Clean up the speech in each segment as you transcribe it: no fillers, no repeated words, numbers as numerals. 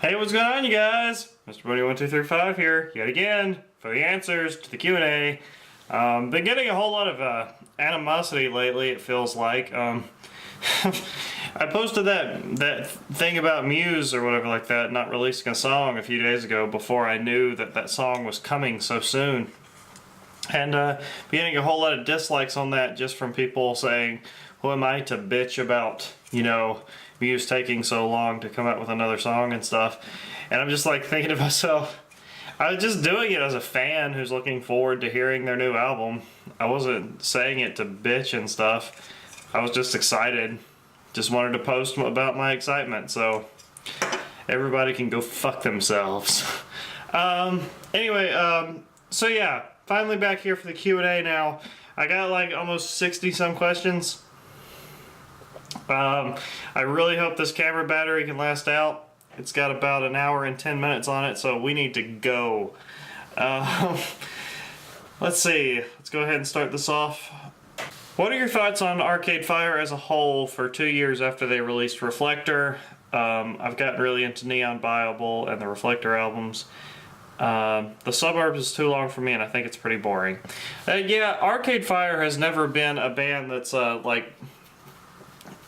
Hey, what's going on, you guys? Mr. Bunny1235 here, yet again, for the answers to the Q&A. Been getting a whole lot of animosity lately, it feels like. I posted that thing about Muse or whatever like that, not releasing a song a few days ago before I knew that song was coming so soon. And getting a whole lot of dislikes on that just from people saying, who am I to bitch about, Muse taking so long to come out with another song and stuff. And I'm just like thinking to myself, I was just doing it as a fan who's looking forward to hearing their new album. I wasn't saying it to bitch and stuff. I was just excited. Just wanted to post about my excitement, so everybody can go fuck themselves. Anyway, so yeah, finally back here for the Q&A now. I got like almost 60 some questions. I really hope this camera battery can last out. It's got about an hour and 10 minutes on it, so we need to go. Let's see. Let's go ahead and start this off. What are your thoughts on Arcade Fire as a whole for 2 years after they released Reflector? I've gotten really into Neon Bible and the Reflector albums. The Suburbs is too long for me, and I think it's pretty boring. Yeah, Arcade Fire has never been a band that's like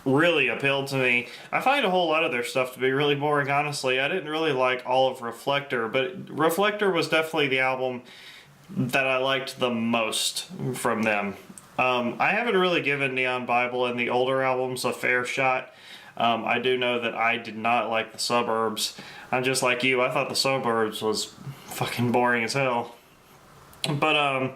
really appealed to me. I find a whole lot of their stuff to be really boring, honestly. I didn't really like all of Reflector, but Reflector was definitely the album that I liked the most from them. I haven't really given Neon Bible and the older albums a fair shot. I do know that I did not like the Suburbs. I'm just like you, I thought the Suburbs was fucking boring as hell. But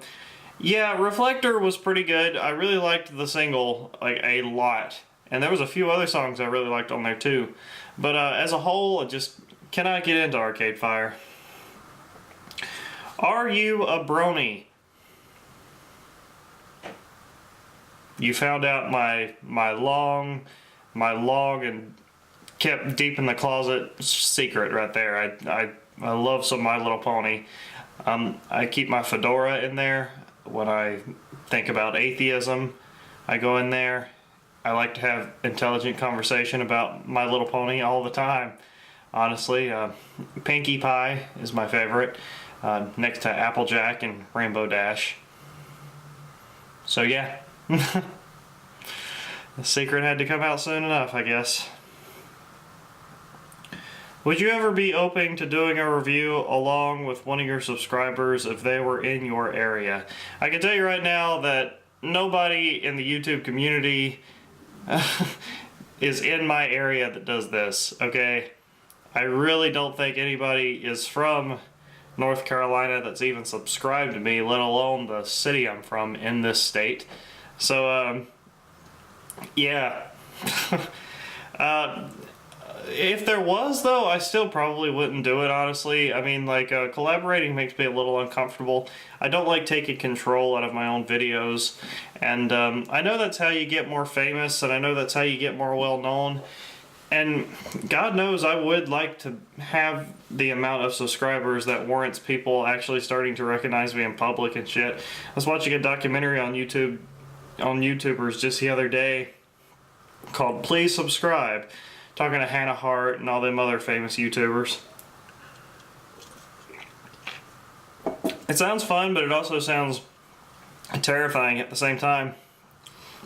yeah, Reflector was pretty good. I really liked the single like a lot. And there was a few other songs I really liked on there too. But as a whole, I just cannot get into Arcade Fire. Are you a brony? You found out my long and kept deep in the closet secret right there. I love some My Little Pony. I keep my fedora in there. When I think about atheism, I go in there. I like to have intelligent conversation about My Little Pony all the time. Honestly, Pinkie Pie is my favorite, next to Applejack and Rainbow Dash. So yeah, the secret had to come out soon enough, I guess. Would you ever be open to doing a review along with one of your subscribers if they were in your area? I can tell you right now that nobody in the YouTube community is in my area that does this, okay? I really don't think anybody is from North Carolina that's even subscribed to me, let alone the city I'm from in this state. So, yeah. If there was, though, I still probably wouldn't do it, honestly. I mean, like, collaborating makes me a little uncomfortable. I don't like taking control out of my own videos. And I know that's how you get more famous, and I know that's how you get more well-known. And God knows I would like to have the amount of subscribers that warrants people actually starting to recognize me in public and shit. I was watching a documentary on YouTube, on YouTubers just the other day called Please Subscribe, talking to Hannah Hart and all them other famous YouTubers. It sounds fun, but it also sounds terrifying at the same time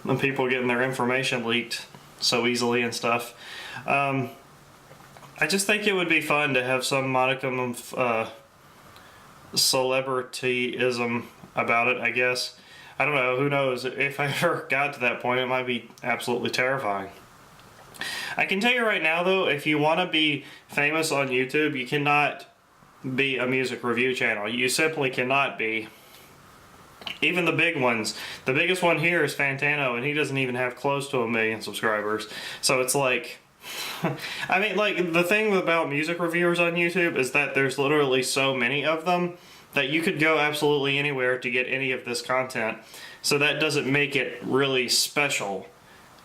when people getting their information leaked so easily and stuff. I just think it would be fun to have some modicum of celebrityism about it, I guess. I don't know, who knows? If I ever got to that point, it might be absolutely terrifying. I can tell you right now, though, if you want to be famous on YouTube, you cannot be a music review channel. You simply cannot be. Even the big ones. The biggest one here is Fantano, and he doesn't even have close to 1 million subscribers. So it's like, I mean, like, the thing about music reviewers on YouTube is that there's literally so many of them that you could go absolutely anywhere to get any of this content. So that doesn't make it really special.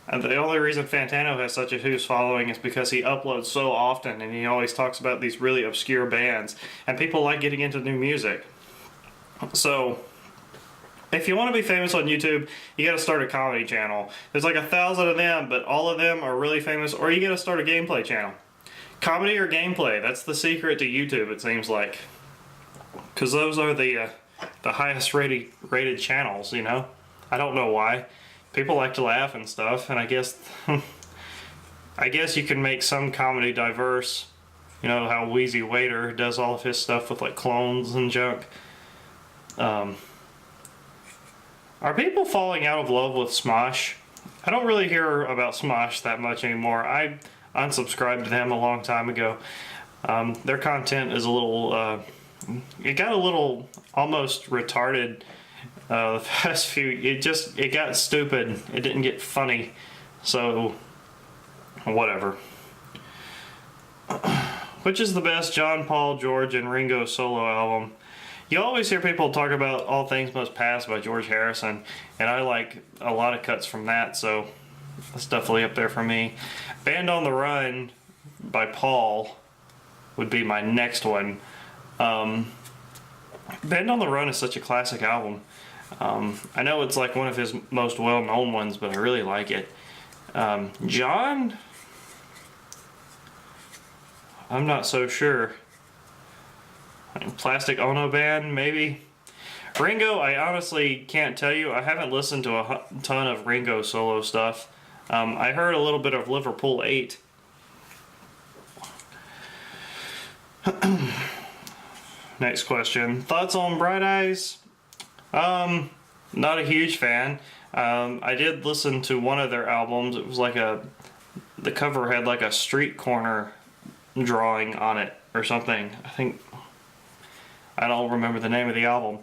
And the only reason Fantano has such a huge following is because he uploads so often, and he always talks about these really obscure bands, and people like getting into new music. So if you want to be famous on YouTube, you gotta start a comedy channel. There's like 1,000 of them, but all of them are really famous, or you gotta start a gameplay channel. Comedy or gameplay? That's the secret to YouTube, it seems like. Because those are the highest rated channels, you know? I don't know why. People like to laugh and stuff, and I guess I guess you can make some comedy diverse. You know how Wheezy Waiter does all of his stuff with like clones and junk. Are people falling out of love with Smosh? I don't really hear about Smosh that much anymore. I unsubscribed to them a long time ago. Their content is a little, it got a little almost retarded the past few, it got stupid. It didn't get funny. So, whatever. Which is the best John, Paul, George, and Ringo solo album? You always hear people talk about All Things Must Pass by George Harrison, and I like a lot of cuts from that, so that's definitely up there for me. Band on the Run by Paul would be my next one. Band on the Run is such a classic album. I know it's like one of his most well-known ones, but I really like it. John? I'm not so sure. Plastic Ono Band, maybe? Ringo, I honestly can't tell you. I haven't listened to a ton of Ringo solo stuff. I heard a little bit of Liverpool 8. Next question. Thoughts on Bright Eyes? Not a huge fan. I did listen to one of their albums. It was like the cover had like a street corner drawing on it or something. I don't remember the name of the album.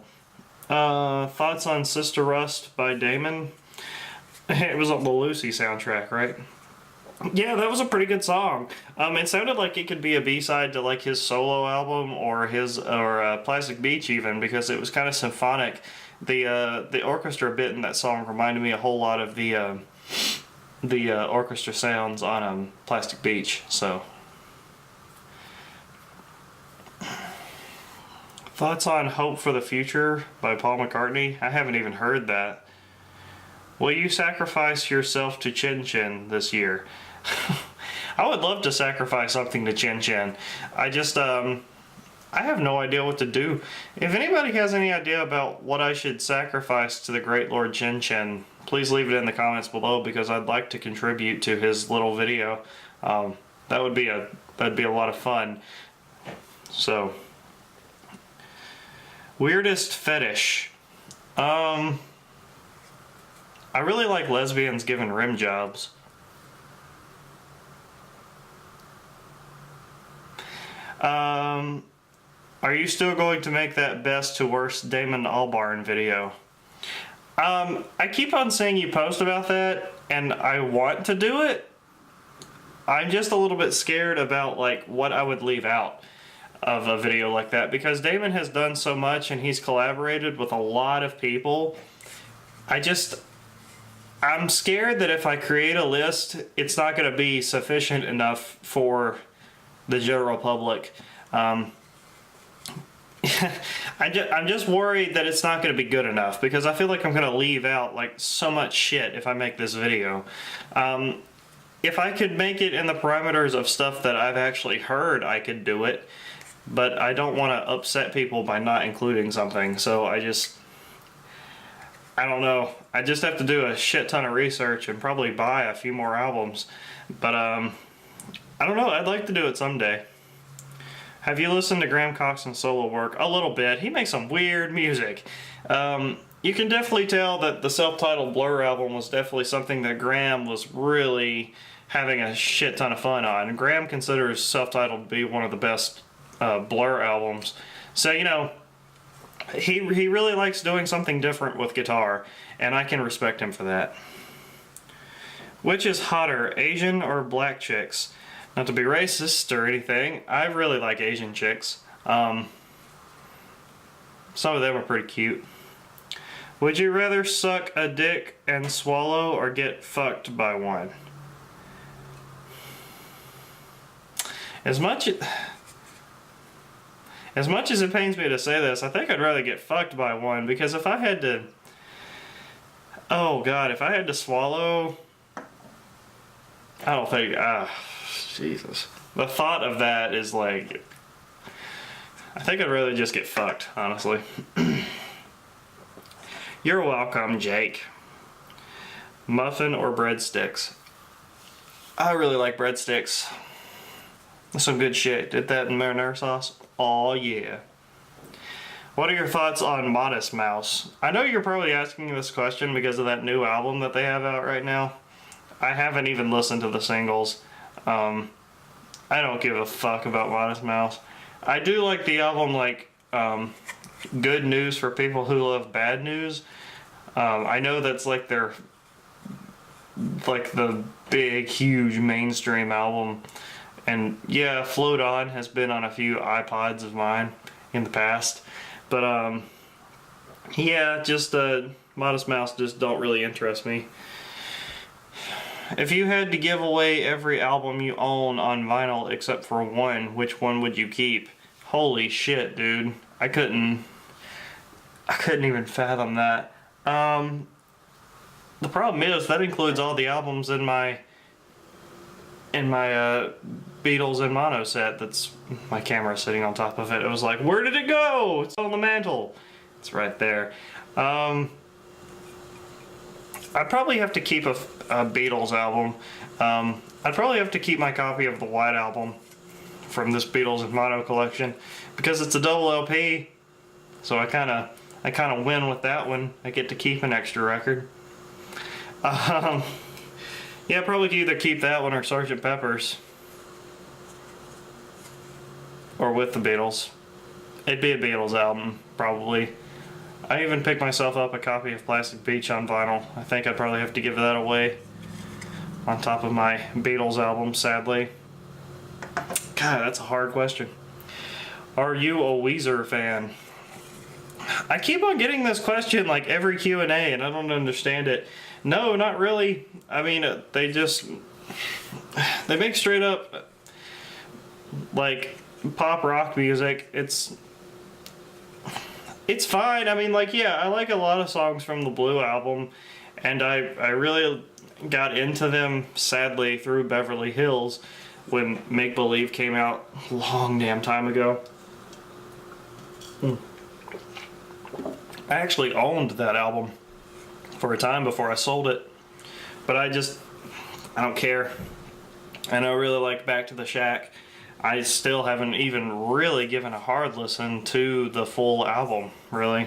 Thoughts on Sister Rust by Damon? It was on the Lucy soundtrack, right? Yeah, that was a pretty good song. It sounded like it could be a B-side to like his solo album or Plastic Beach even, because it was kind of symphonic. The orchestra bit in that song reminded me a whole lot of the orchestra sounds on Plastic Beach. So, thoughts on Hope for the Future by Paul McCartney? I haven't even heard that. Will you sacrifice yourself to Chin Chin this year? I would love to sacrifice something to Chin Chin. I just, I have no idea what to do. If anybody has any idea about what I should sacrifice to the great Lord Chin Chin, please leave it in the comments below, because I'd like to contribute to his little video. That'd be a lot of fun. So, weirdest fetish. I really like lesbians giving rim jobs. Are you still going to make that best to worst Damon Albarn video? I keep on seeing you post about that, and I want to do it. I'm just a little bit scared about like what I would leave out of a video like that, because Damon has done so much and he's collaborated with a lot of people. I'm scared that if I create a list, it's not going to be sufficient enough for the general public. I'm just worried that it's not going to be good enough, because I feel like I'm going to leave out like so much shit if I make this video. If I could make it in the parameters of stuff that I've actually heard, I could do it, but I don't want to upset people by not including something, so I don't know. I just have to do a shit ton of research and probably buy a few more albums. But, I don't know. I'd like to do it someday. Have you listened to Graham Coxon's solo work? A little bit. He makes some weird music. You can definitely tell that the self-titled Blur album was definitely something that Graham was really having a shit ton of fun on. Graham considers self-titled to be one of the best Blur albums. So, you know, he really likes doing something different with guitar, and I can respect him for that. Which is hotter, Asian or black chicks? Not to be racist or anything, I really like Asian chicks. Some of them are pretty cute. Would you rather suck a dick and swallow or get fucked by one? As much as it pains me to say this, I think I'd rather get fucked by one, because if I had to... Oh god, if I had to swallow... I don't think... Jesus. The thought of that is like, I think I'd rather just get fucked, honestly. You're welcome, Jake. Muffin or breadsticks? I really like breadsticks. That's some good shit. Did that in marinara sauce? Oh yeah. What are your thoughts on Modest Mouse? I know you're probably asking this question because of that new album that they have out right now. I haven't even listened to the singles. I don't give a fuck about Modest Mouse. I do like the album, like, Good News for People Who Love Bad News. I know that's like their, like the big, huge mainstream album. And yeah, Float On has been on a few iPods of mine in the past. But, yeah, just, Modest Mouse just don't really interest me. If you had to give away every album you own on vinyl except for one, which one would you keep? Holy shit, dude. I couldn't even fathom that. The problem is that includes all the albums in my Beatles in mono set. That's my camera sitting on top of it. It was like, where did it go? It's on the mantle. It's right there. I'd probably have to keep a Beatles album. I'd probably have to keep my copy of the White Album from this Beatles in mono collection because it's a double LP. So I kind of win with that one. I get to keep an extra record. Yeah, probably could either keep that one or Sgt. Pepper's. Or with the Beatles. It'd be a Beatles album, probably. I even picked myself up a copy of Plastic Beach on vinyl. I think I'd probably have to give that away on top of my Beatles album, sadly. God, that's a hard question. Are you a Weezer fan? I keep on getting this question like every Q&A and I don't understand it. No, not really. I mean, they make straight up like pop rock music. It's fine. I mean, like, yeah, I like a lot of songs from the Blue album, and I really got into them, sadly, through Beverly Hills when Make Believe came out a long damn time ago. I actually owned that album for a time before I sold it, but I don't care. And I really like Back to the Shack. I still haven't even really given a hard listen to the full album, really.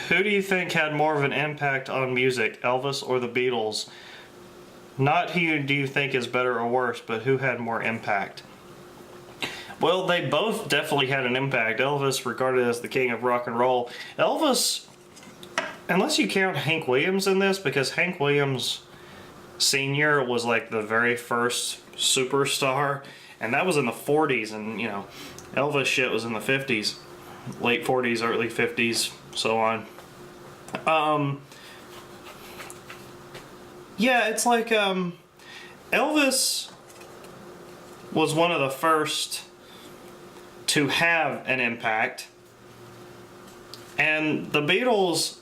Who do you think had more of an impact on music, Elvis or the Beatles? Not who do you think is better or worse, but who had more impact? Well, they both definitely had an impact. Elvis, regarded as the king of rock and roll. Elvis, unless you count Hank Williams in this, because Hank Williams Sr. was like the very first superstar, and that was in the 40s, and you know, Elvis shit was in the 50s, late 40s, early 50s, so on. Yeah, it's like, Elvis was one of the first to have an impact, and the Beatles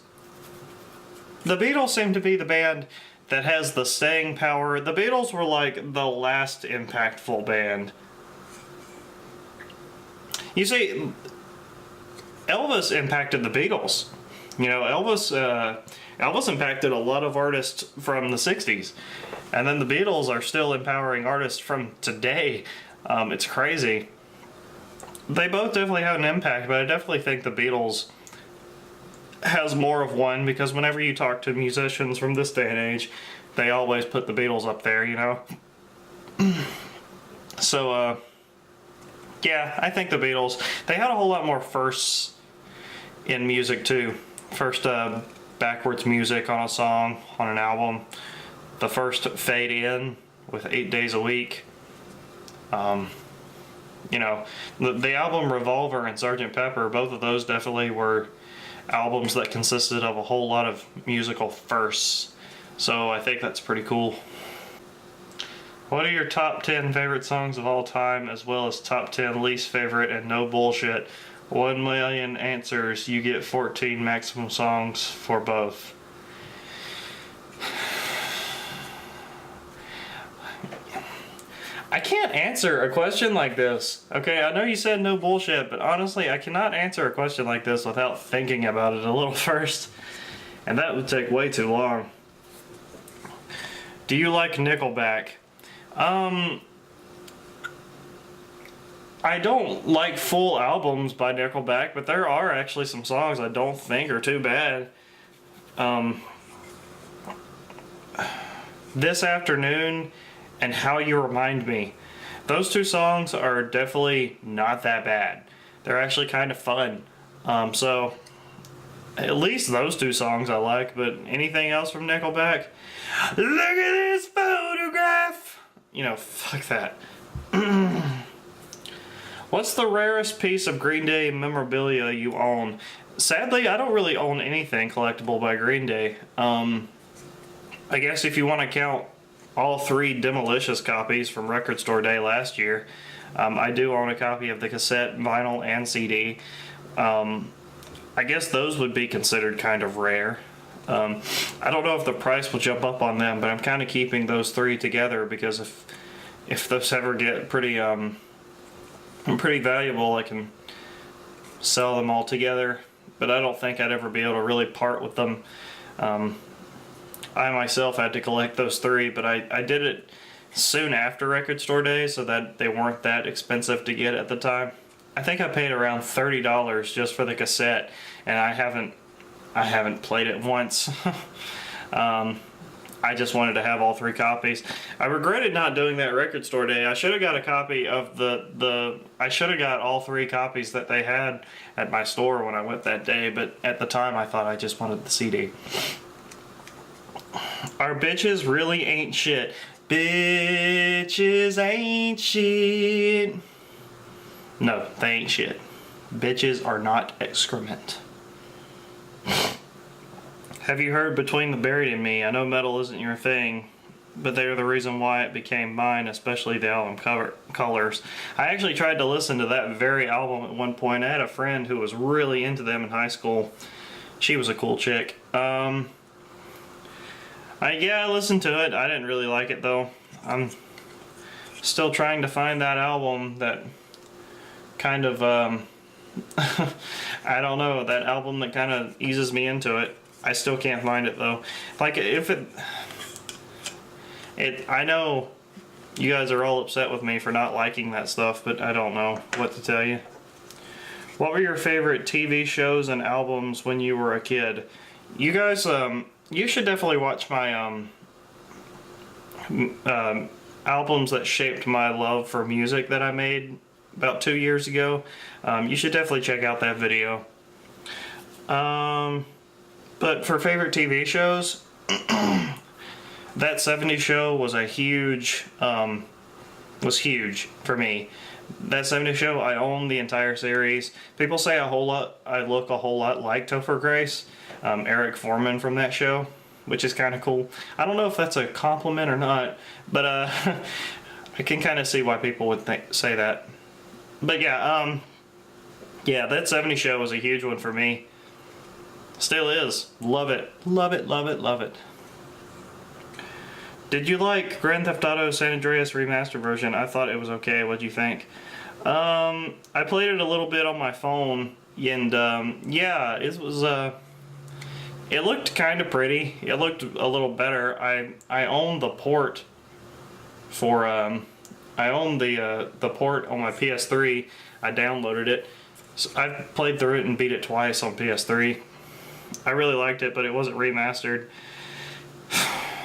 seem to be the band that has the staying power. The Beatles were like the last impactful band. You see, Elvis impacted the Beatles. You know, Elvis impacted a lot of artists from the 60s. And then the Beatles are still empowering artists from today. It's crazy. They both definitely have an impact, but I definitely think the Beatles has more of one, because whenever you talk to musicians from this day and age, they always put the Beatles up there, you know? So, yeah, I think the Beatles, they had a whole lot more firsts in music too. First, backwards music on a song, on an album. The first fade in with 8 days a week. You know, the album Revolver and Sgt. Pepper, both of those definitely were albums that consisted of a whole lot of musical firsts. So I think that's pretty cool. What are your top 10 favorite songs of all time, as well as top 10 least favorite, and no bullshit? 1 million answers, you get 14 maximum songs for both. I can't answer a question like this. Okay, I know you said no bullshit, but honestly, I cannot answer a question like this without thinking about it a little first. And that would take way too long. Do you like Nickelback? I don't like full albums by Nickelback, but there are actually some songs I don't think are too bad. This Afternoon and How You Remind Me. Those two songs are definitely not that bad. They're actually kind of fun. So, at least those two songs I like, but anything else from Nickelback? Look at this photograph! You know, fuck that. What's the rarest piece of Green Day memorabilia you own? Sadly, I don't really own anything collectible by Green Day. I guess if you want to count all 3 Demolicious copies from Record Store Day last year, I do own a copy of the cassette, vinyl, and CD. I guess those would be considered kind of rare. I don't know if the price will jump up on them, but I'm kind of keeping those 3 together because if those ever get pretty valuable, I can sell them all together. But I don't think I'd ever be able to really part with them. I myself had to collect those 3, but I did it soon after Record Store Day so that they weren't that expensive to get at the time. I think I paid around $30 just for the cassette, and I haven't played it once. I just wanted to have all 3 copies. I regretted not doing that Record Store Day. I should have got a copy of I should have got all 3 copies that they had at my store when I went that day, but at the time I thought I just wanted the CD. Our bitches really ain't shit. Bitches ain't shit. No, they ain't shit. Bitches are not excrement. Have you heard Between the Buried and Me? I know metal isn't your thing, but they are the reason why it became mine, especially the album colors. I actually tried to listen to that very album at one point. I had a friend who was really into them in high school. She was a cool chick. Yeah, I listened to it. I didn't really like it though. I'm still trying to find that album that kind of, I don't know, that album that kind of eases me into it. I still can't find it though. Like if I know you guys are all upset with me for not liking that stuff, but I don't know what to tell you. What were your favorite TV shows and albums when you were a kid? You guys, you should definitely watch my albums that shaped my love for music that I made about 2 years ago. You should definitely check out that video. But for favorite TV shows, that 70s show was huge for me. That 70s show, I own the entire series. People say I look a whole lot like Topher Grace, Eric Foreman from that show, which is kind of cool. I don't know if that's a compliment or not, but I can kind of see why people would say that. But yeah, that 70s show was a huge one for me. Still is. Love it. Love it, love it, love it. Did you like Grand Theft Auto San Andreas Remastered version? I thought it was okay. What'd you think? I played it a little bit on my phone, and yeah, it was it looked kind of pretty. It looked a little better. I own the port for I own the port on my PS3. I downloaded it. So I played through it and beat it twice on PS3. I really liked it, but it wasn't remastered.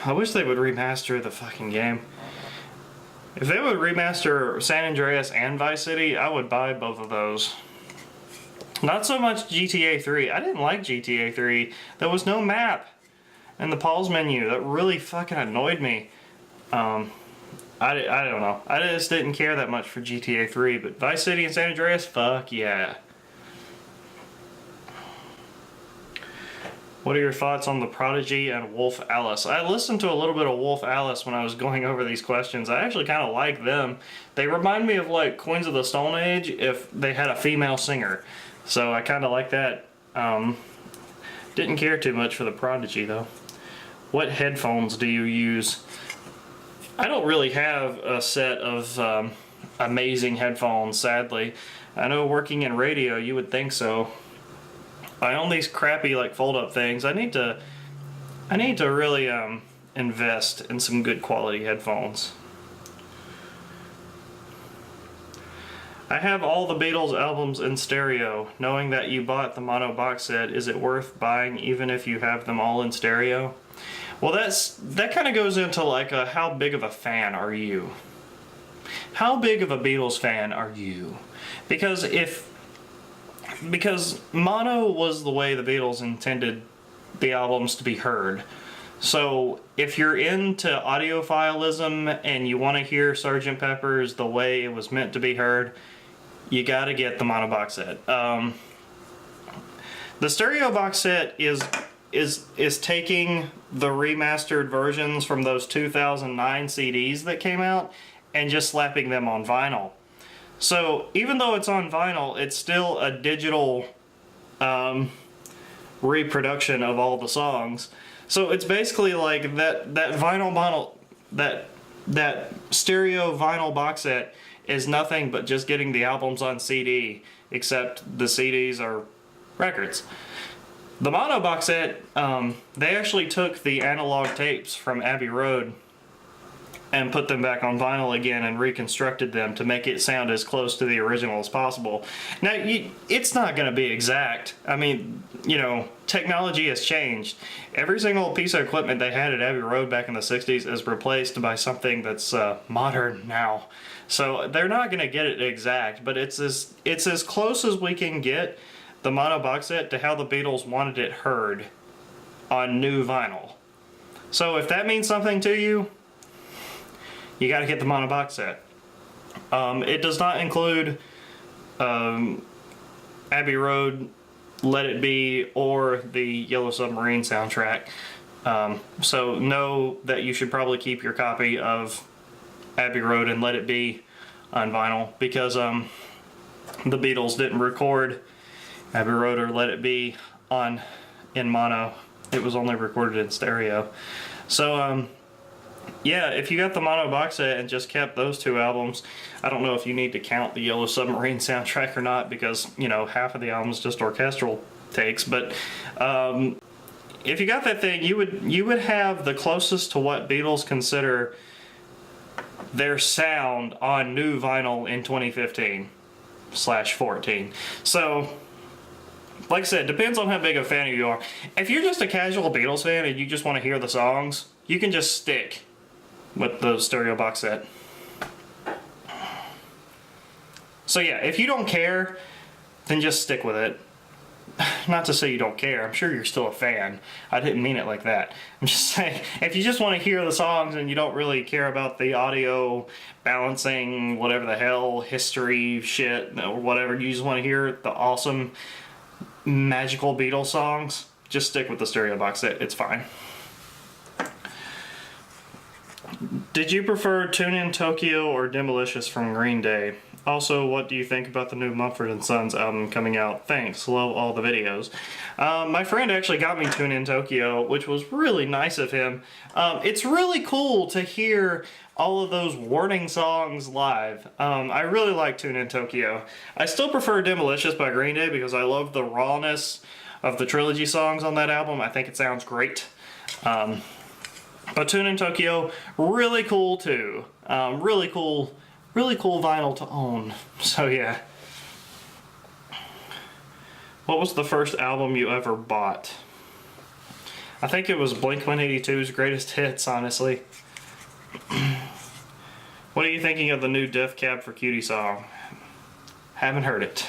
I wish they would remaster the fucking game. If they would remaster San Andreas and Vice City, I would buy both of those. Not so much GTA 3. I didn't like GTA 3. There was no map in the pause menu. That really fucking annoyed me. I don't know. I just didn't care that much for GTA 3, but Vice City and San Andreas, fuck yeah. What are your thoughts on The Prodigy and Wolf Alice? I listened to a little bit of Wolf Alice when I was going over these questions. I actually kind of like them. They remind me of like Queens of the Stone Age if they had a female singer. So I kind of like that. Didn't care too much for The Prodigy though. What headphones do you use? I don't really have a set of amazing headphones, sadly. I know working in radio, you would think so. I own these crappy like fold-up things. I need to really invest in some good quality headphones. I have all the Beatles albums in stereo. Knowing that you bought the mono box set, is it worth buying even if you have them all in stereo? Well, that kind of goes into like how big of a fan are you? How big of a Beatles fan are you? Because mono was the way the Beatles intended the albums to be heard. So if you're into audiophilism and you want to hear Sgt. Pepper's the way it was meant to be heard, you gotta get the mono box set. The stereo box set is taking the remastered versions from those 2009 CDs that came out and just slapping them on vinyl. So even though it's on vinyl, it's still a digital reproduction of all the songs. So it's basically like that vinyl model, that stereo vinyl box set is nothing but just getting the albums on CD, except the CDs are records. The mono box set, they actually took the analog tapes from Abbey Road and put them back on vinyl again and reconstructed them to make it sound as close to the original as possible. Now, it's not going to be exact. I mean, technology has changed. Every single piece of equipment they had at Abbey Road back in the 60s is replaced by something that's modern now. So they're not going to get it exact, but it's as close as we can get the mono box set to how the Beatles wanted it heard on new vinyl. So if that means something to you, you got to get the mono box set. It does not include Abbey Road, Let It Be, or the Yellow Submarine soundtrack. So know that you should probably keep your copy of Abbey Road and Let It Be on vinyl, because the Beatles didn't record Abbey Road or Let It Be in mono. It was only recorded in stereo. So yeah, if you got the mono box set and just kept those two albums, I don't know if you need to count the Yellow Submarine soundtrack or not, because half of the album is just orchestral takes. But if you got that thing, you would have the closest to what Beatles consider their sound on new vinyl in 2015/14. So, like I said, depends on how big a fan you are. If you're just a casual Beatles fan and you just want to hear the songs, you can just stick with the stereo box set. So yeah, if you don't care, then just stick with it. Not to say you don't care, I'm sure you're still a fan. I didn't mean it like that. I'm just saying, if you just want to hear the songs and you don't really care about the audio balancing, whatever the hell, history shit, or whatever, you just want to hear the awesome, magical Beatles songs, just stick with the stereo box set, it's fine. Did you prefer Tune In Tokyo or Demolicious from Green Day? Also, what do you think about the new Mumford & Sons album coming out? Thanks, love all the videos. My friend actually got me Tune In Tokyo, which was really nice of him. It's really cool to hear all of those warning songs live. I really like Tune In Tokyo. I still prefer Demolicious by Green Day because I love the rawness of the trilogy songs on that album. I think it sounds great. But Tune In Tokyo, really cool too. Really cool vinyl to own. So yeah. What was the first album you ever bought? I think it was Blink-182's Greatest Hits, honestly. What are you thinking of the new Death Cab for Cutie song? Haven't heard it.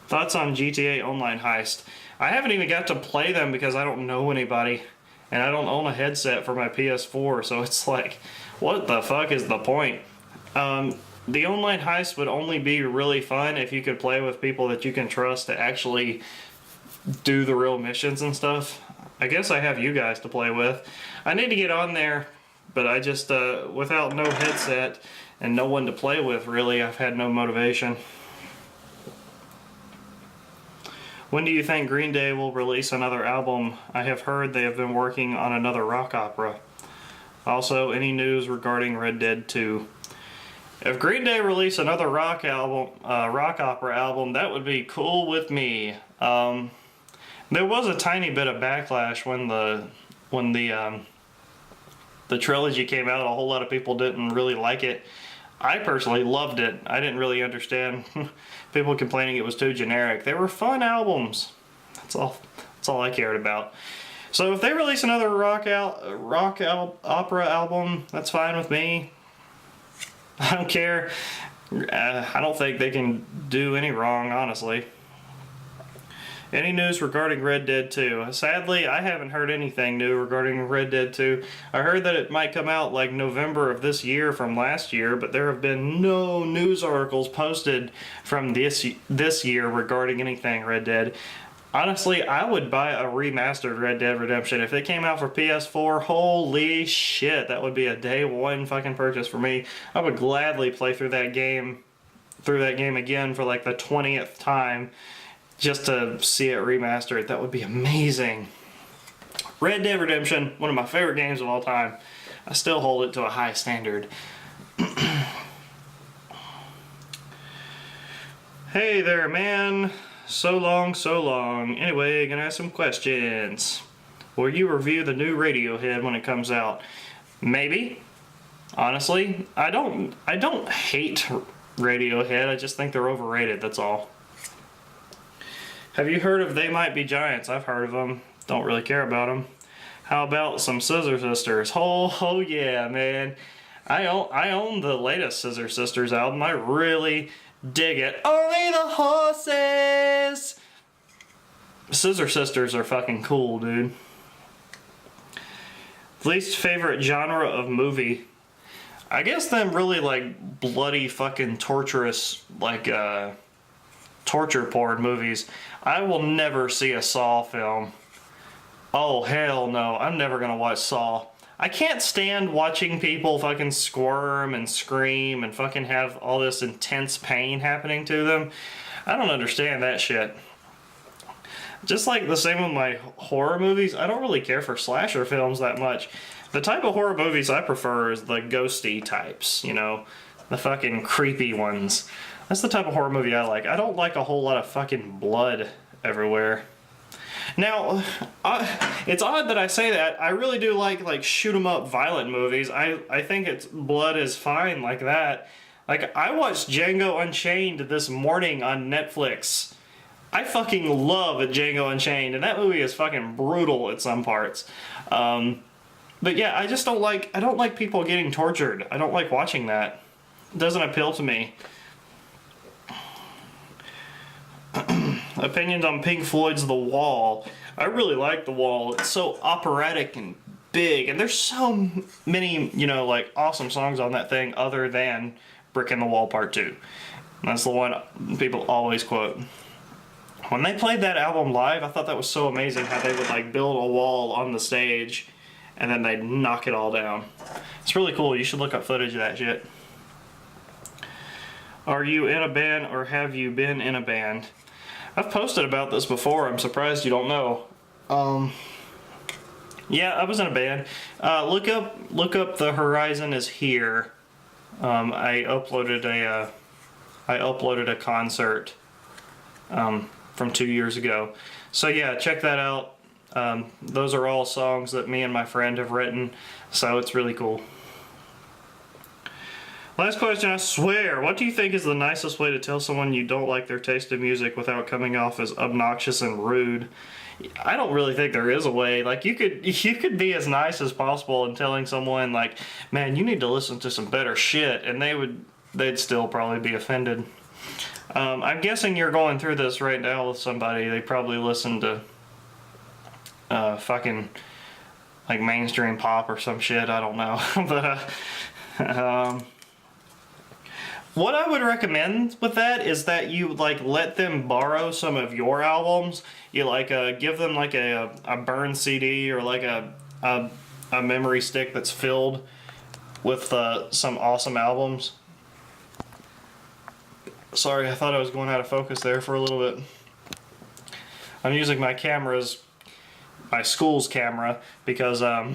Thoughts on GTA Online Heist? I haven't even got to play them because I don't know anybody. And I don't own a headset for my PS4, so it's like, what the fuck is the point? The online heist would only be really fun if you could play with people that you can trust to actually do the real missions and stuff. I guess I have you guys to play with. I need to get on there, but I just, without no headset and no one to play with, really, I've had no motivation. When do you think Green Day will release another album? I have heard they have been working on another rock opera. Also, any news regarding Red Dead 2? If Green Day release another rock opera album, that would be cool with me. There was a tiny bit of backlash when the trilogy came out. A whole lot of people didn't really like it. I personally loved it. I didn't really understand people complaining it was too generic. They were fun albums. That's all I cared about. So if they release another opera album, that's fine with me. I don't care. I don't think they can do any wrong, honestly. Any news regarding Red Dead 2? Sadly, I haven't heard anything new regarding Red Dead 2. I heard that it might come out like November of this year from last year, but there have been no news articles posted from this year regarding anything Red Dead. Honestly, I would buy a remastered Red Dead Redemption. If it came out for PS4, holy shit, that would be a day one fucking purchase for me. I would gladly play through that game again for like the 20th time just to see it remastered. That would be amazing. Red Dead Redemption, one of my favorite games of all time. I still hold it to a high standard. Hey there, man. So long. Anyway, gonna ask some questions. Will you review the new Radiohead when it comes out? Maybe. Honestly, I don't hate Radiohead. I just think they're overrated, that's all. Have you heard of They Might Be Giants? I've heard of them. Don't really care about them. How about some Scissor Sisters? Oh yeah, man. I own the latest Scissor Sisters album. I really dig it. Only the horses! Scissor Sisters are fucking cool, dude. Least favorite genre of movie? I guess them really like bloody fucking torturous like torture porn movies. I will never see a Saw film. Oh hell no, I'm never gonna watch Saw. I can't stand watching people fucking squirm and scream and fucking have all this intense pain happening to them. I don't understand that shit. Just like the same with my horror movies, I don't really care for slasher films that much. The type of horror movies I prefer is the ghosty types, you know, the fucking creepy ones. That's the type of horror movie I like. I don't like a whole lot of fucking blood everywhere. Now, it's odd that I say that. I really do like shoot 'em up violent movies. I think blood is fine like that. Like, I watched Django Unchained this morning on Netflix. I fucking love Django Unchained, and that movie is fucking brutal at some parts. But yeah, I don't like people getting tortured. I don't like watching that. It doesn't appeal to me. Opinions on Pink Floyd's The Wall. I really like The Wall. It's so operatic and big, and there's so many, you know, like awesome songs on that thing other than Brick in the Wall Part 2. And that's the one people always quote. When they played that album live, I thought that was so amazing how they would like build a wall on the stage and then they'd knock it all down. It's really cool. You should look up footage of that shit. Are you in a band or have you been in a band? I've posted about this before. I'm surprised you don't know. Yeah, I was in a band. Look up The Horizon Is Here. I uploaded a concert from 2 years ago. So yeah, check that out. Those are all songs that me and my friend have written, so it's really cool. Last question, I swear. What do you think is the nicest way to tell someone you don't like their taste in music without coming off as obnoxious and rude? I don't really think there is a way. Like, you could be as nice as possible in telling someone, like, man, you need to listen to some better shit, and they'd still probably be offended. I'm guessing you're going through this right now with somebody. They probably listen to fucking like mainstream pop or some shit. I don't know. But what I would recommend with that is that you like let them borrow some of your albums. You like give them like a burned CD or like a memory stick that's filled with some awesome albums. Sorry, I thought I was going out of focus there for a little bit. I'm using my camera's my school's camera because I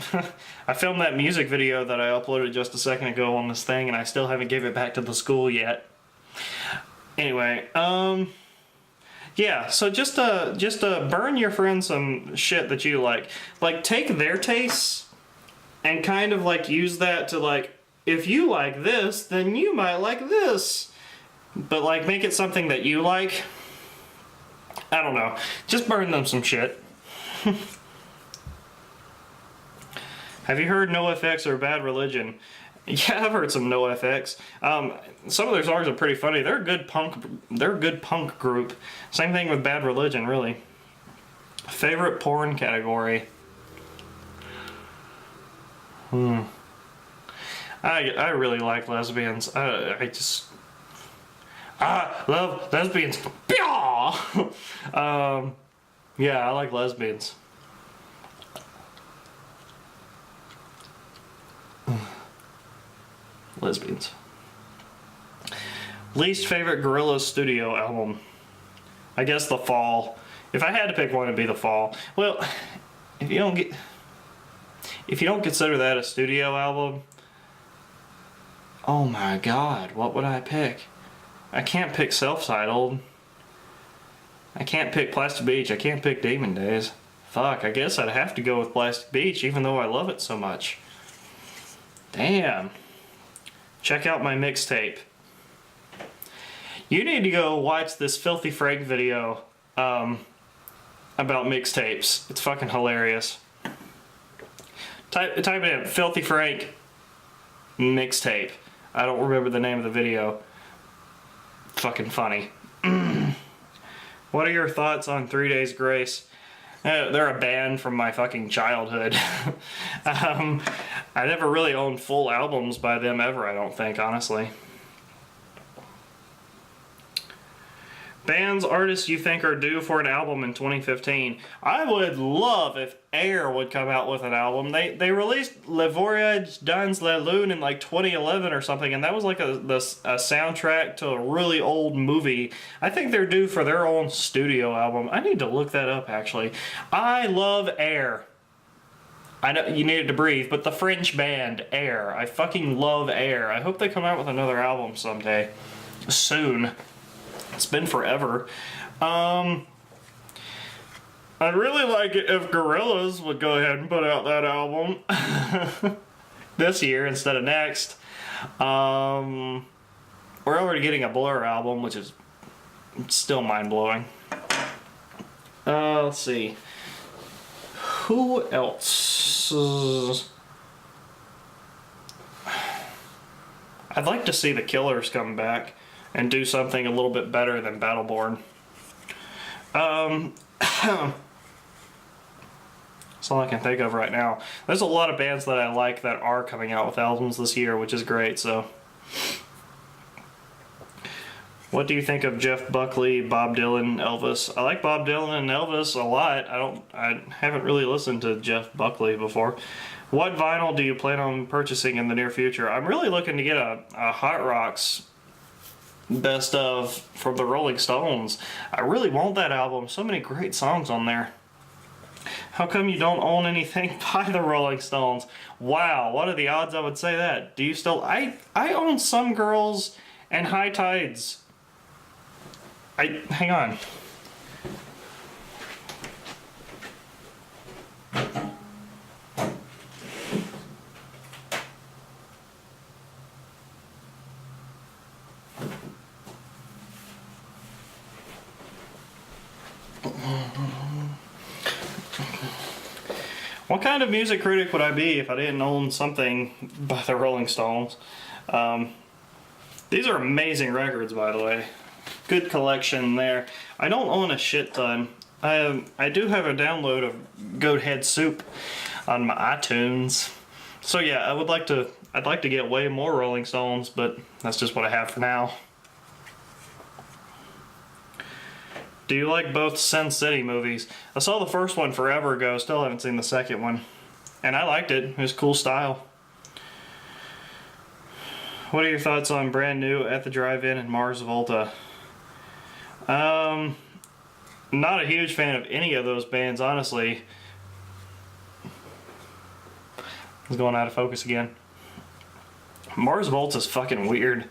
filmed that music video that I uploaded just a second ago on this thing, and I still haven't gave it back to the school yet. Anyway, yeah, so just burn your friends some shit that you like. Like, take their tastes and kind of like use that to like, if you like this, then you might like this. But like, make it something that you like. I don't know. Just burn them some shit. Have you heard NoFX or Bad Religion? Yeah, I've heard some NoFX. Some of their songs are pretty funny. They're a good punk. They're a good punk group. Same thing with Bad Religion, really. Favorite porn category. I really like lesbians. I love lesbians. Yeah, I like lesbians. Lesbians. Least favorite Gorillaz studio album? I guess The Fall. If I had to pick one, it'd be The Fall. Well, if you don't consider that a studio album, oh my god, what would I pick? I can't pick Self-Titled. I can't pick Plastic Beach. I can't pick Demon Days. Fuck, I guess I'd have to go with Plastic Beach, even though I love it so much. Damn. Check out my mixtape. You need to go watch this Filthy Frank video about mixtapes. It's fucking hilarious. Type it in, Filthy Frank mixtape. I don't remember the name of the video. Fucking funny. What are your thoughts on 3 Days Grace? They're a band from my fucking childhood. I never really owned full albums by them ever, I don't think, honestly. Bands, artists you think are due for an album in 2015. I would love if Air would come out with an album. They released Le Voyage dans la Lune in like 2011 or something, and that was like a soundtrack to a really old movie. I think they're due for their own studio album. I need to look that up, actually. I love Air. I know you needed to breathe, but the French band, Air. I fucking love Air. I hope they come out with another album someday. Soon. It's been forever. I'd really like it if Gorillaz would go ahead and put out that album this year instead of next. We're already getting a Blur album, which is still mind-blowing. Let's see. Who else? I'd like to see the Killers come back and do something a little bit better than Battleborn. That's all I can think of right now. There's a lot of bands that I like that are coming out with albums this year, which is great, so. What do you think of Jeff Buckley, Bob Dylan, Elvis? I like Bob Dylan and Elvis a lot. I haven't really listened to Jeff Buckley before. What vinyl do you plan on purchasing in the near future? I'm really looking to get a Hot Rocks best of from the Rolling Stones. I really want that album. So many great songs on there. How come you don't own anything by the Rolling Stones? Wow, what are the odds I would say that? Do you still... I own Some Girls and High Tides. Hang on. What kind of music critic would I be if I didn't own something by the Rolling Stones? These are amazing records, by the way. Good collection there. I don't own a shit ton. I do have a download of Goat Head Soup on my iTunes. So yeah, I'd like to get way more Rolling Stones, but that's just what I have for now. Do you like both Sin City movies? I saw the first one forever ago, still haven't seen the second one. And I liked it. It was cool style. What are your thoughts on Brand New, At the Drive-In, and Mars Volta? Not a huge fan of any of those bands, honestly. It's going out of focus again. Mars Volta is fucking weird.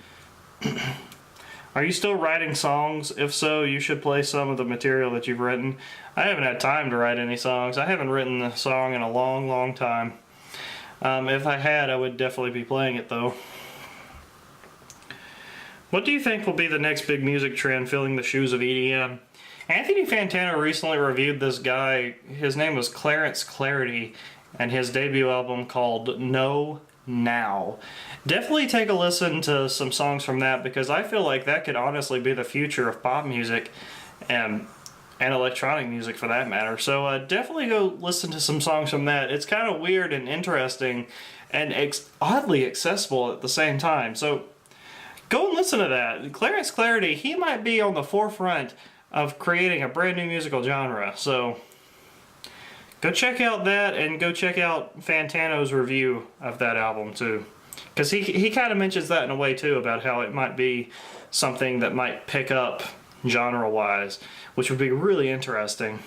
Are you still writing songs? If so, you should play some of the material that you've written. I haven't had time to write any songs. I haven't written a song in a long, long time. If I had, I would definitely be playing it though. What do you think will be the next big music trend filling the shoes of EDM? Anthony Fantano recently reviewed this guy. His name was Clarence Clarity, and his debut album called No Now. Definitely take a listen to some songs from that, because I feel like that could honestly be the future of pop music and electronic music for that matter. So definitely go listen to some songs from that. It's kind of weird and interesting and oddly accessible at the same time. So go and listen to that. Clarence Clarity, he might be on the forefront of creating a brand new musical genre. So go check out that, and go check out Fantano's review of that album too. Because he kind of mentions that in a way too, about how it might be something that might pick up genre-wise, which would be really interesting.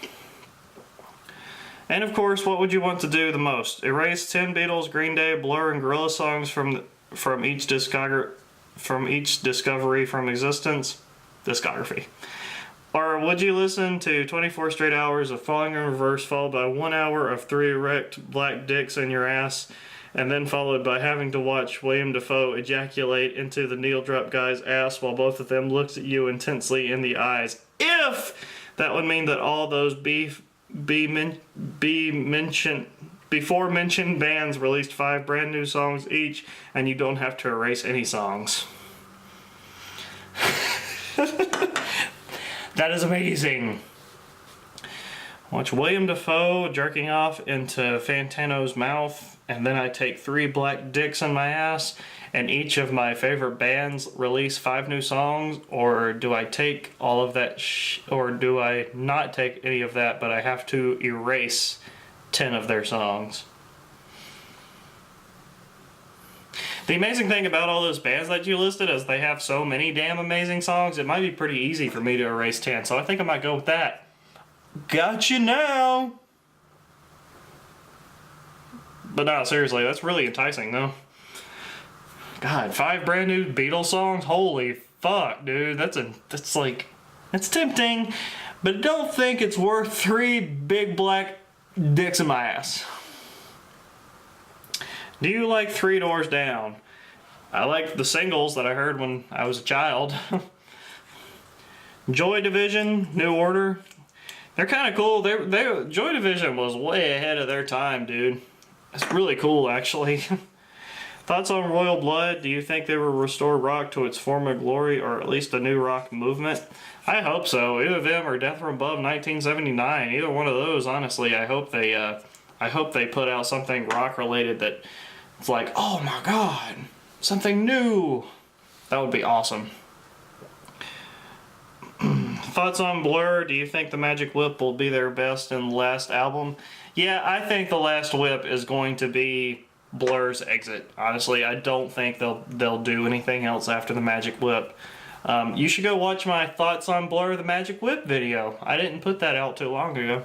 And of course, what would you want to do the most? Erase 10 Beatles, Green Day, Blur, and Gorilla songs from each discography from existence? Discography. Or would you listen to 24 straight hours of Falling in Reverse, followed by 1 hour of 3 erect black dicks in your ass, and then followed by having to watch William Dafoe ejaculate into the needle drop guy's ass while both of them looked at you intensely in the eyes? If that would mean that all those before mentioned bands released 5 brand new songs each, and you don't have to erase any songs. That is amazing. Watch William Dafoe jerking off into Fantano's mouth, and then I take 3 black dicks in my ass, and each of my favorite bands release 5 new songs? Or do I take all of that or do I not take any of that, but I have to erase 10 of their songs? The amazing thing about all those bands that you listed is they have so many damn amazing songs, it might be pretty easy for me to erase 10, so I think I might go with that. Gotcha now! But no, seriously, that's really enticing though. God, 5 brand new Beatles songs? Holy fuck, dude. That's tempting, but don't think it's worth 3 big black dicks in my ass. Do you like Three Doors Down? I like the singles that I heard when I was a child. Joy Division, New Order. They're kind of cool. Joy Division was way ahead of their time, dude. It's really cool, actually. Thoughts on Royal Blood? Do you think they will restore rock to its former glory, or at least a new rock movement? I hope so. Either them or Death from Above 1979. Either one of those, honestly. I hope they put out something rock related that it's like, oh my god, something new. That would be awesome. Thoughts on Blur? Do you think the Magic Whip will be their best and last album? Yeah, I think the Last Whip is going to be Blur's exit. Honestly, I don't think they'll do anything else after the Magic Whip. You should go watch my Thoughts on Blur the Magic Whip video. I didn't put that out too long ago.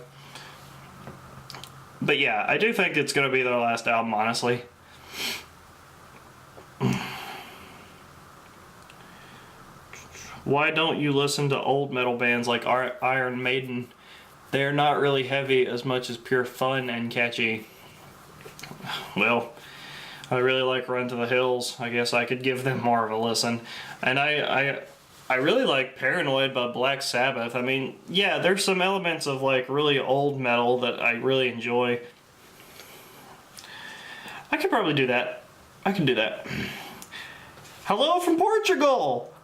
But yeah, I do think it's going to be their last album, honestly. Why don't you listen to old metal bands like Iron Maiden? They're not really heavy as much as pure fun and catchy. Well, I really like Run to the Hills. I guess I could give them more of a listen. And I really like Paranoid by Black Sabbath. I mean, yeah, there's some elements of like really old metal that I really enjoy. I could probably do that. I can do that. Hello from Portugal!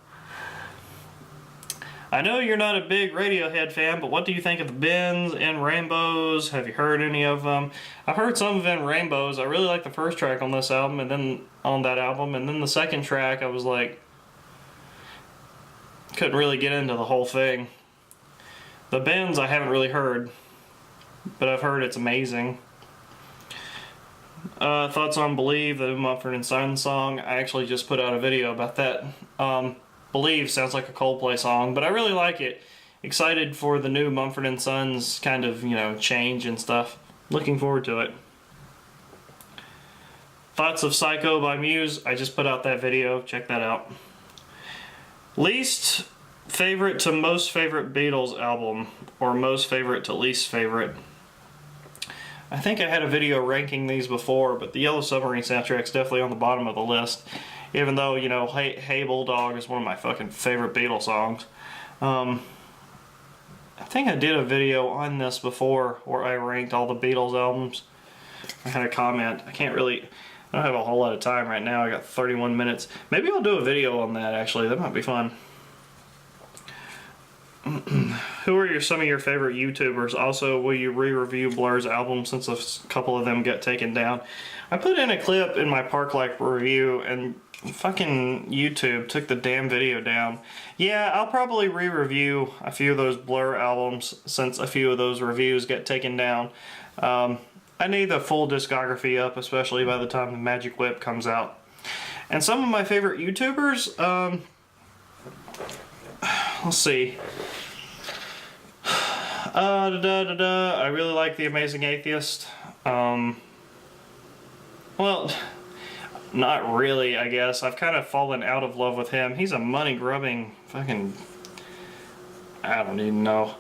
I know you're not a big Radiohead fan, but what do you think of the Bends and Rainbows? Have you heard any of them? I've heard some of In Rainbows. I really like the first track on this album, and then on that album, and then the second track I was like, couldn't really get into the whole thing. The Bends I haven't really heard, but I've heard it's amazing. Thoughts on Believe, the Mumford & Sons song. I actually just put out a video about that. Believe sounds like a Coldplay song, but I really like it. Excited for the new Mumford & Sons kind of, change and stuff. Looking forward to it. Thoughts of Psycho by Muse. I just put out that video. Check that out. Least favorite to most favorite Beatles album, or most favorite to least favorite. I think I had a video ranking these before, but the Yellow Submarine soundtrack's definitely on the bottom of the list. Even though, you know, Hey Bulldog is one of my fucking favorite Beatles songs. I think I did a video on this before where I ranked all the Beatles albums. I had a comment. I don't have a whole lot of time right now. I got 31 minutes. Maybe I'll do a video on that, actually. That might be fun. Who are some of your favorite YouTubers? Also, will you re-review Blur's album since a couple of them got taken down? I put in a clip in my Park Life review and fucking YouTube took the damn video down. Yeah, I'll probably re-review a few of those Blur albums since a few of those reviews get taken down. I need the full discography up, especially by the time the Magic Whip comes out. And some of my favorite YouTubers, let's see. I really like The Amazing Atheist. Well, not really, I guess. I've kind of fallen out of love with him. He's a money-grubbing fucking... I don't even know.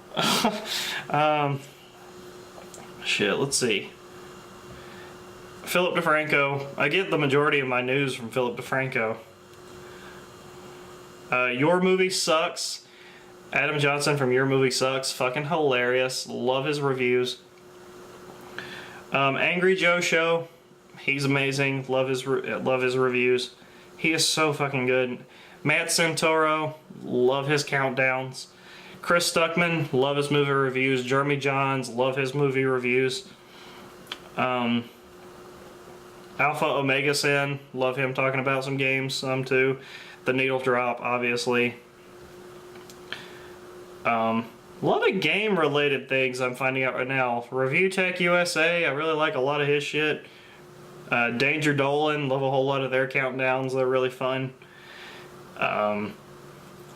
Shit, let's see. Philip DeFranco. I get the majority of my news from Philip DeFranco. Your Movie Sucks. Adam Johnson from Your Movie Sucks. Fucking hilarious. Love his reviews. Angry Joe Show. He's amazing. Love his reviews. He is so fucking good. Matt Santoro. Love his countdowns. Chris Stuckman. Love his movie reviews. Jeremy Johns. Love his movie reviews. Alpha Omega Sin. Love him talking about some games. Some too. The Needle Drop, obviously. A lot of game-related things I'm finding out right now. Review Tech USA, I really like a lot of his shit. Danger Dolan, love a whole lot of their countdowns. They're really fun.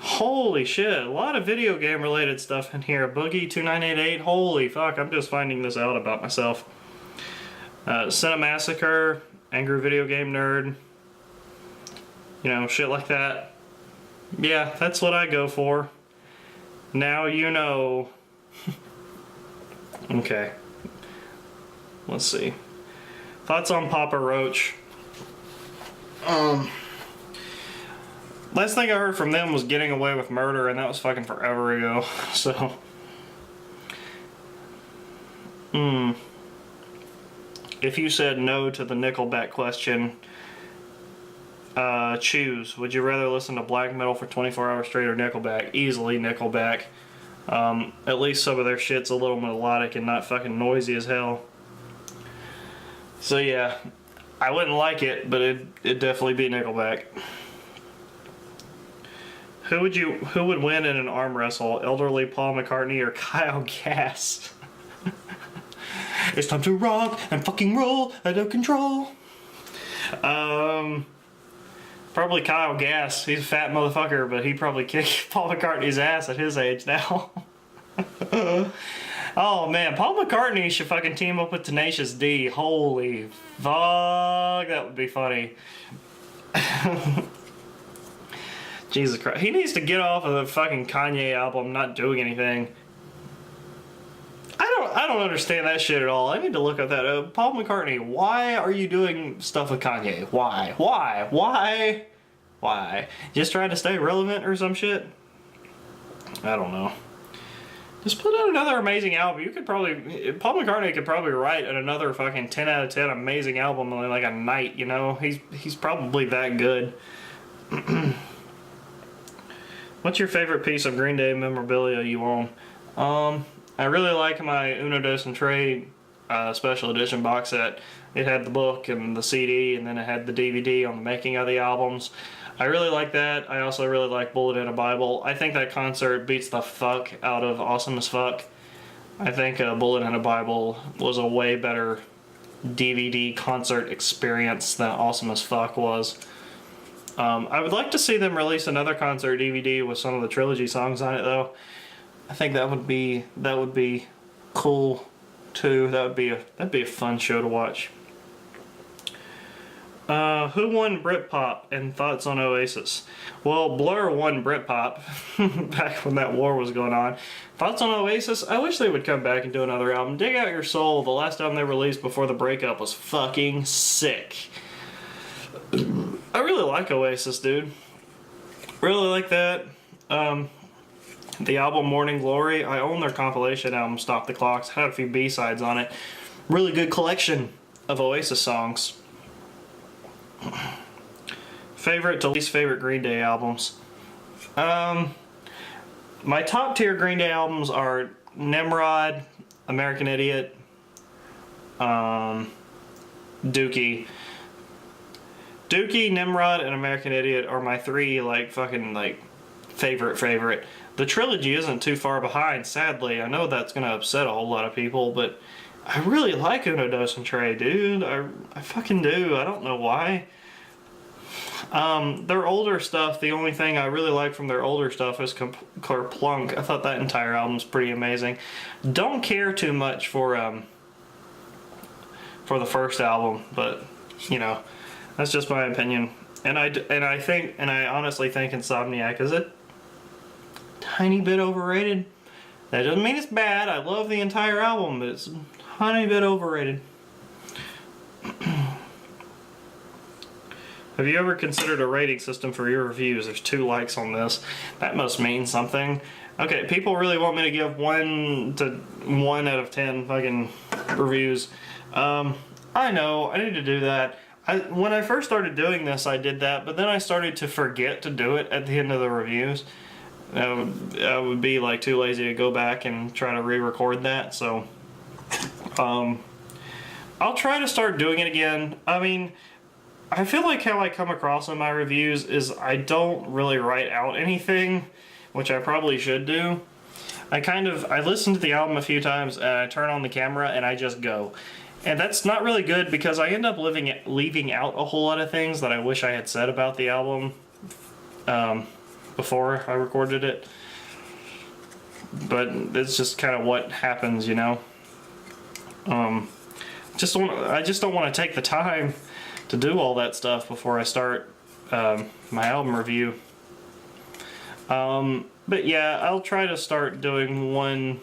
Holy shit, a lot of video game-related stuff in here. Boogie2988, holy fuck, I'm just finding this out about myself. Cinemassacre, Angry Video Game Nerd. You know, shit like that. Yeah, that's what I go for. Now you know. Okay. Let's see. Thoughts on Papa Roach. Last thing I heard from them was Getting Away with Murder, and that was fucking forever ago. So. If you said no to the Nickelback question, choose. Would you rather listen to black metal for 24 hours straight or Nickelback? Easily Nickelback. At least some of their shit's a little melodic and not fucking noisy as hell. So yeah, I wouldn't like it, but it'd definitely be Nickelback. Who would win in an arm wrestle? Elderly Paul McCartney or Kyle Gass? It's time to rock and fucking roll out of control. Probably Kyle Gass. He's a fat motherfucker, but he'd probably kick Paul McCartney's ass at his age now. Oh man, Paul McCartney should fucking team up with Tenacious D. Holy fuck, that would be funny. Jesus Christ. He needs to get off of the fucking Kanye album not doing anything. I don't understand that shit at all. I need to look up that. Paul McCartney, why are you doing stuff with Kanye? Why? Just trying to stay relevant or some shit? I don't know. Just put out another amazing album. Paul McCartney could probably write another fucking 10 out of 10 amazing album in like a night, you know? He's probably that good. What's your favorite piece of Green Day memorabilia you own? I really like my Uno Dos and Trade special edition box set. It had the book and the CD, and then it had the DVD on the making of the albums. I really like that. I also really like Bullet in a Bible. I think that concert beats the fuck out of Awesome as Fuck. I think Bullet in a Bible was a way better DVD concert experience than Awesome as Fuck was. I would like to see them release another concert DVD with some of the trilogy songs on it, though. I think that would be cool too. That'd be a fun show to watch. Who won Britpop and thoughts on Oasis? Well, Blur won Britpop back when that war was going on. Thoughts on Oasis? I wish they would come back and do another album. Dig Out Your Soul, the last album they released before the breakup, was fucking sick. I really like Oasis, dude. Really like that. The album Morning Glory, I own their compilation album Stop the Clocks. Had a few B-sides on it. Really good collection of Oasis songs. Favorite to least favorite Green Day albums. My top tier Green Day albums are Nimrod, American Idiot, Dookie. Dookie, Nimrod, and American Idiot are my three favorite. The trilogy isn't too far behind, sadly. I know that's gonna upset a whole lot of people, but I really like Uno Dos and Tre, dude. I fucking do. I don't know why. Their older stuff, the only thing I really like from their older stuff is Kerplunk. I thought that entire album's pretty amazing. Don't care too much for the first album, but you know, that's just my opinion. And I honestly think Insomniac is a tiny bit overrated. That doesn't mean it's bad. I love the entire album, but it's a tiny bit overrated. Have you ever considered a rating system for your reviews? There's 2 likes on this. That must mean something. Okay, people really want me to give 1 out of 10 fucking reviews. I know, I need to do that. When I first started doing this, I did that, but then I started to forget to do it at the end of the reviews. I would be like too lazy to go back and try to re-record that, so I'll try to start doing it again. I mean, I feel like how I come across in my reviews is I don't really write out anything, which I probably should do. I listen to the album a few times and I turn on the camera and I just go. And that's not really good because I end up leaving out a whole lot of things that I wish I had said about the album before I recorded it. But it's just kind of what happens, you know. I just don't want to take the time to do all that stuff before I start my album review. But yeah, I'll try to start doing 1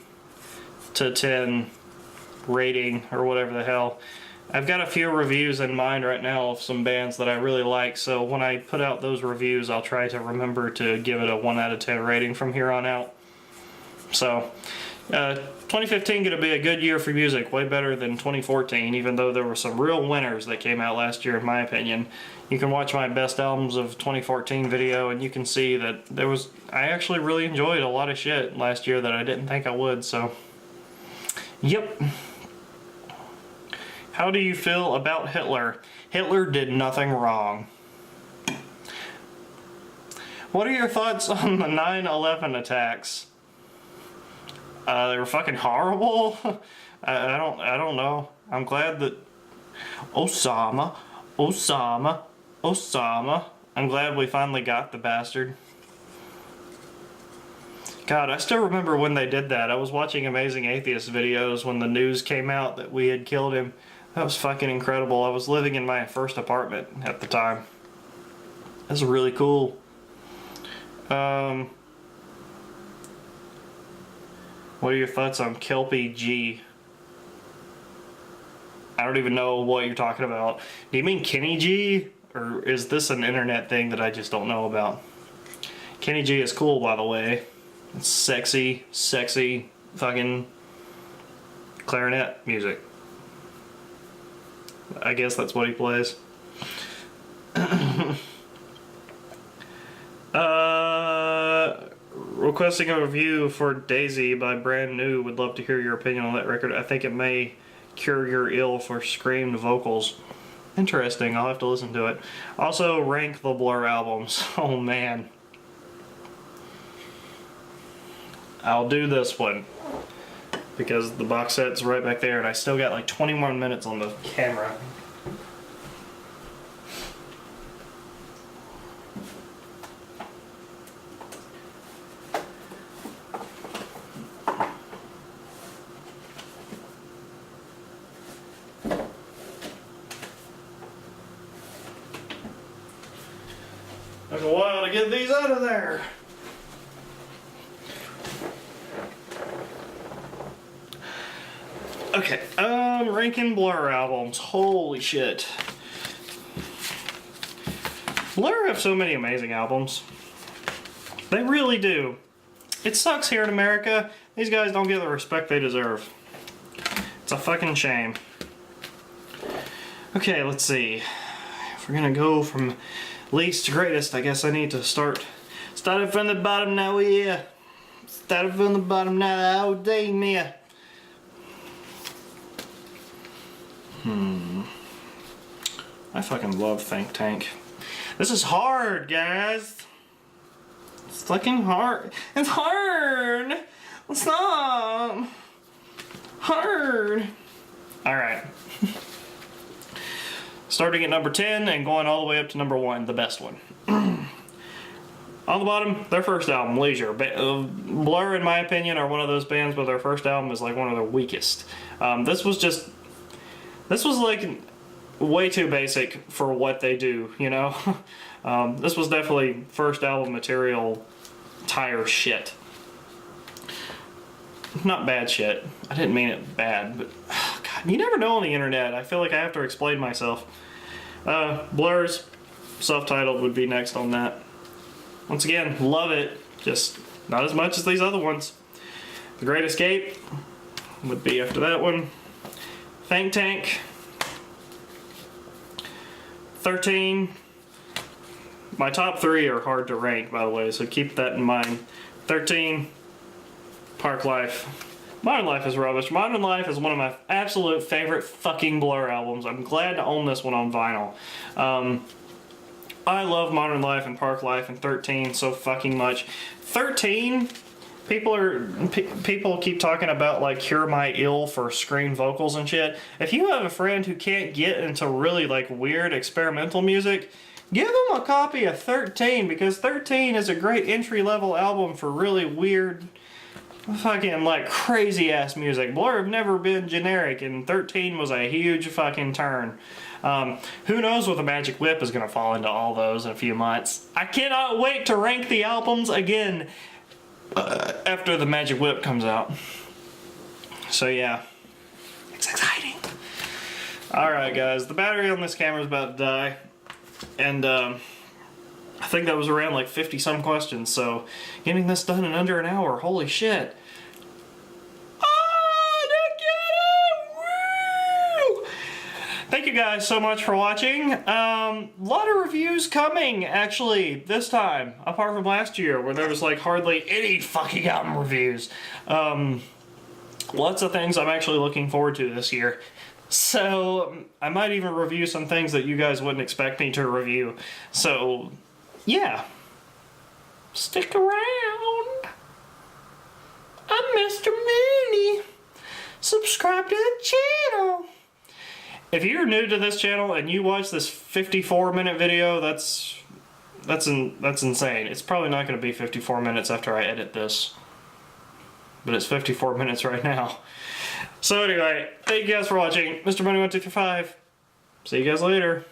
to 10 rating or whatever the hell. I've got a few reviews in mind right now of some bands that I really like, so when I put out those reviews, I'll try to remember to give it a 1 out of 10 rating from here on out. So 2015 gonna be a good year for music, way better than 2014, even though there were some real winners that came out last year in my opinion. You can watch my best albums of 2014 video and you can see that I actually really enjoyed a lot of shit last year that I didn't think I would, so yep. How do you feel about Hitler? Hitler did nothing wrong. What are your thoughts on the 9/11 attacks? They were fucking horrible. I don't know. I'm glad that Osama. I'm glad we finally got the bastard. God, I still remember when they did that. I was watching Amazing Atheist videos when the news came out that we had killed him. That was fucking incredible. I was living in my first apartment at the time. That's really cool. What are your thoughts on Kelpie G? I don't even know what you're talking about. Do you mean Kenny G? Or is this an internet thing that I just don't know about? Kenny G is cool, by the way. It's sexy fucking clarinet music. I guess that's what he plays. Requesting a review for Daisy by Brand New. Would love to hear your opinion on that record. I think it may cure your ill for screamed vocals. Interesting, I'll have to listen to it. Also, rank the Blur albums. Oh man. I'll do this one because the box set's right back there and I still got like 21 minutes on the camera. gotta get these out of there. Okay, ranking Blur albums. Holy shit. Blur have so many amazing albums. They really do. It sucks here in America. These guys don't get the respect they deserve. It's a fucking shame. Okay, let's see. If we're gonna go from least to greatest, I guess I need to start from the bottom now, yeah. Started from the bottom now, damn yeah. I fucking love Think Tank. This is hard, guys. It's fucking hard. It's hard. Stop. Hard. Alright. Starting at number 10 and going all the way up to number 1, the best one. On the bottom, their first album, Leisure. Blur, in my opinion, are one of those bands where their first album is like one of their weakest. This was like way too basic for what they do, you know? This was definitely first album material tire shit. Not bad shit. I didn't mean it bad, but God, you never know on the internet. I feel like I have to explain myself. Blur's self-titled would be next on that. Once again, love it. Just not as much as these other ones. The Great Escape would be after that one. Think Tank. 13. My top 3 are hard to rank, by the way, so keep that in mind. 13. Parklife. Modern Life is rubbish. Modern Life is one of my absolute favorite fucking Blur albums. I'm glad to own this one on vinyl. I love Modern Life and Parklife and 13 so fucking much. 13, people keep talking about like Cure My Ill for screen vocals and shit. If you have a friend who can't get into really like weird experimental music, give them a copy of 13, because 13 is a great entry-level album for really weird, fucking like crazy ass music. Blur have never been generic, and 13 was a huge fucking turn. Who knows what the Magic Whip is going to fall into all those in a few months. I cannot wait to rank the albums again after the Magic Whip comes out. So yeah, it's exciting. Alright guys, the battery on this camera is about to die, and I think that was around like 50 some questions, so getting this done in under an hour, holy shit. Thank you guys so much for watching. Lot of reviews coming, actually, this time, apart from last year, where there was like hardly any fucking album reviews. Lots of things I'm actually looking forward to this year. So, I might even review some things that you guys wouldn't expect me to review. So, yeah. Stick around. I'm Mr. Mooney. Subscribe to the channel. If you're new to this channel and you watch this 54-minute video, that's insane. It's probably not going to be 54 minutes after I edit this. But it's 54 minutes right now. So anyway, thank you guys for watching. Mr. Money 1235. See you guys later.